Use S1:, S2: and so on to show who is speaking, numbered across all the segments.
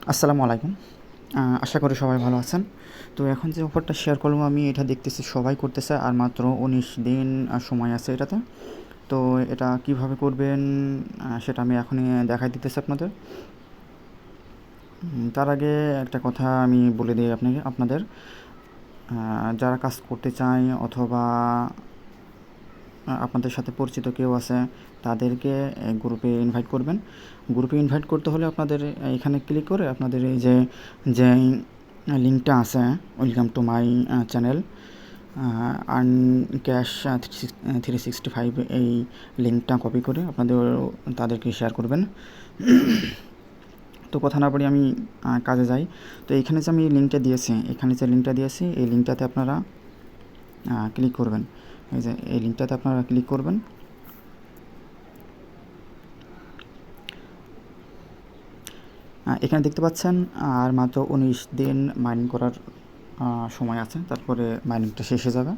S1: আসসালামু আলাইকুম। আশা করি সবাই ভালো আছেন। তো এখন যে অফারটা শেয়ার করলাম আমি এটা দেখতেছি সবাই করতেছে আর মাত্র ১৯ দিন সময় আছে এটাতে। তো এটা কিভাবে করবেন সেটা আমি এখনই দেখাই দিতেছি আপনাদের। তার আগে একটা কথা আমি বলে দিই আপনাদের যারা কাজ করতে চায় অথবা আপনাদের সাথে পরিচিত কেউ আছে তাদেরকে গ্রুপে ইনভাইট করবেন। গ্রুপে ইনভাইট করতে হলে আপনাদের এখানে ক্লিক করে আপনাদের এই যে লিঙ্কটা আছে welcome to my channel earn cash 365 এই লিঙ্কটা কপি করে তাদেরকে শেয়ার করবেন। তো কথা না বাড়িয়ে আমি কাজে যাই। তো এইখানে যে আমি লিঙ্কটা দিয়েছি এই লিঙ্কটাতে আপনারা ক্লিক করবেন। এই যে এই লিঙ্কটাতে আপনারা ক্লিক করবেন। এখানে দেখতে পাচ্ছেন আর মাত্র ১৯ দিন মাইনিং করার সময় আছে, তারপরে মাইনিংটা শেষ হয়ে যাবে।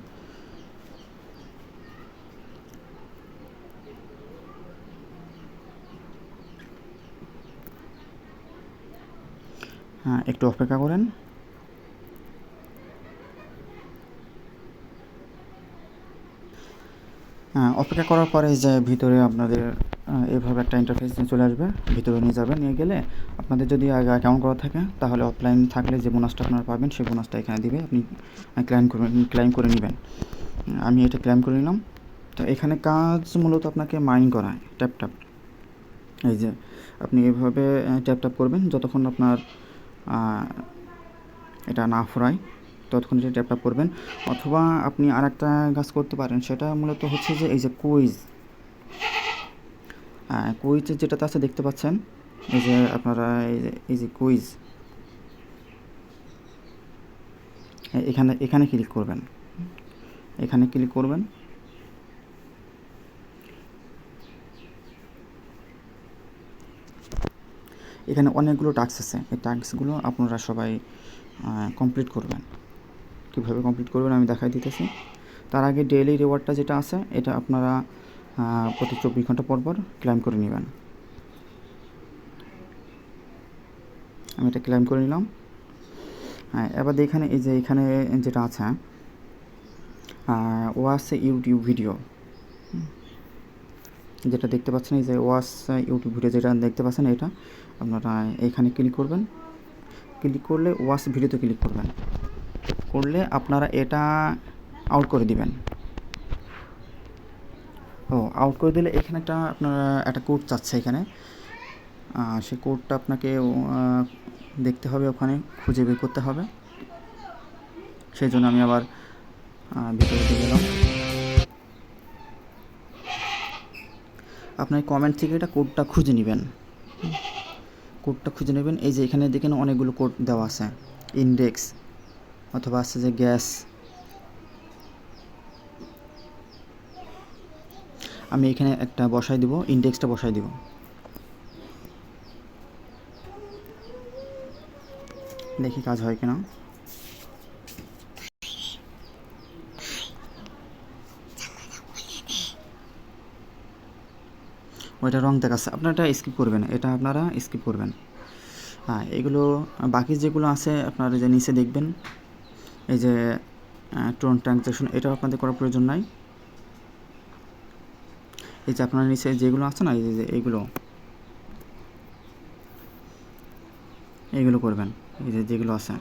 S1: একটু অপেক্ষা করেন। অপেক্ষা করার পরে যে ভিতরে আপনাদের এভাবে একটা ইন্টারফেস চলে আসবে, ভিতরে নিয়ে যাবেন। নিয়ে গেলে আপনাদের যদি আগে অ্যাকাউন্ট করা থাকে তাহলে অফলাইন থাকলে যে বোনাসটা আপনারা পাবেন সেই বোনাসটা এখানে দিবে, আপনি ক্লেম করে নেবেন। আমি এটা ক্লেম করে নিলাম। তো এখানে কাজ মূলত আপনাকে মাইনিং করায় ট্যাপ এই যে আপনি এভাবে ট্যাপ করবেন যতক্ষণ আপনার এটা না ফুরায় ততক্ষণ এটা ট্যাপ করবেন। অথবা আপনি আর একটা কাজ করতে পারেন, সেটা মূলত হচ্ছে যে এই যে কুইজের যেটাতে আছে দেখতে পাচ্ছেন, এই যে আপনারা এই যে কুইজ এখানে ক্লিক করবেন। এখানে অনেকগুলো টাস্ক আছে, এই টাস্কগুলো আপনারা সবাই কমপ্লিট করবেন। কীভাবে কমপ্লিট করবেন আমি দেখাই দিতেছি। তার আগে ডেইলি রিওয়ার্ডটা যেটা আছে এটা আপনারা প্রতি ২৪ ঘন্টা পর ক্লেম করে নেবেন। আমি এটা ক্লেম করে নিলাম। এবার এখানে এখানে যেটা আছে ওয়াচ ইউটিউব ভিডিও, যেটা দেখতে পাচ্ছেন, এই যে ওয়াচ ইউটিউব ভিডিও যেটা দেখতে পাচ্ছেন, এটা আপনারা এখানে ক্লিক করবেন। ক্লিক করলে ওয়াচ ভিডিওতে ক্লিক করলে আপনারা এটা আউট করে দিবেন। আউট করে দিলে এখানে আপনারা একটা কোড চাচ্ছে এখানে, সেই কোডটা আপনাকে দেখতে হবে, ওখানে খুঁজে বের করতে হবে। সেই জন্য আমি আবার ভিতরে গেলাম। আপনার কমেন্ট থেকে এটা কোডটা খুঁজে নেবেন। এই যে এখানে দেখেন অনেকগুলো কোড দেওয়া আছে, ইন্ডেক্স অথবা আছে যে গ্যাস। আমি এখানে একটা বসাই দিব, ইন্ডেক্সটা বসাই দিব। দেখি কাজ হয় কিনা। ওইটা রং দেখাচ্ছে, আপনারা এটা স্কিপ করবেন। এগুলো বাকি যেগুলো আছে আপনারা যে নিচে দেখবেন, এই যে টোন ট্রানজ্যাকশন, এটাও আপনাদের করার প্রয়োজন নাই। এই যে আপনার নিচে যেগুলো আছে না, এই যে এইগুলো করবেন। এই যে যেগুলো আছে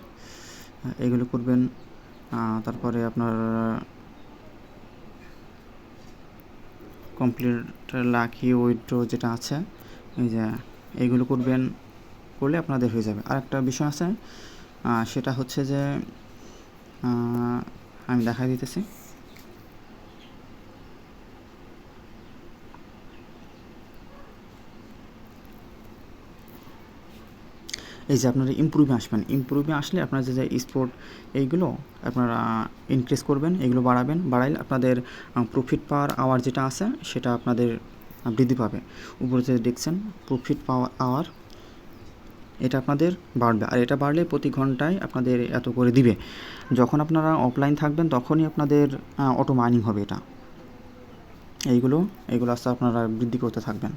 S1: এইগুলো করবেন। তারপরে আপনার কমপ্লিট লাকি উইথড্র যেটা আছে, এই যে এইগুলো করলে আপনাদের হয়ে যাবে। আর একটা বিষয় আছে, সেটা হচ্ছে যে আমি দেখাই দিতেছি। এই যে আপনারা ইমপ্রুভে আসলে আপনারা যে স্পোর্ট এইগুলো আপনারা ইনক্রিজ করবেন, এগুলো বাড়াইলে আপনাদের প্রফিট পাওয়ার আওয়ার যেটা আছে সেটা আপনাদের বৃদ্ধি পাবে। উপরে যে দেখছেন প্রফিট পাওয়ার আওয়ার, এটা আপনাদের বাড়বে। আর এটা বাড়লে প্রতি ঘন্টায় আপনাদের এত করে দিবে। যখন আপনারা অফলাইন থাকবেন তখনই আপনাদের অটো মাইনিং হবে। এটা এইগুলো আস্তে আপনারা বৃদ্ধি করতে থাকবেন।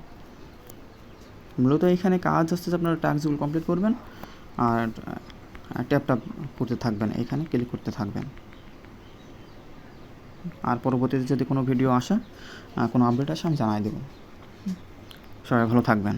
S1: মূলত এখানে কাজ হচ্ছে যে আপনারা টাস্কগুলো কমপ্লিট করবেন, আর ট্যাপ করতে থাকবেন, এখানে ক্লিক করতে থাকবেন। আর পরবর্তীতে যদি কোনো ভিডিও আসে, কোনো আপডেট আসে আমি জানাই দেবো। সবাই ভালো থাকবেন।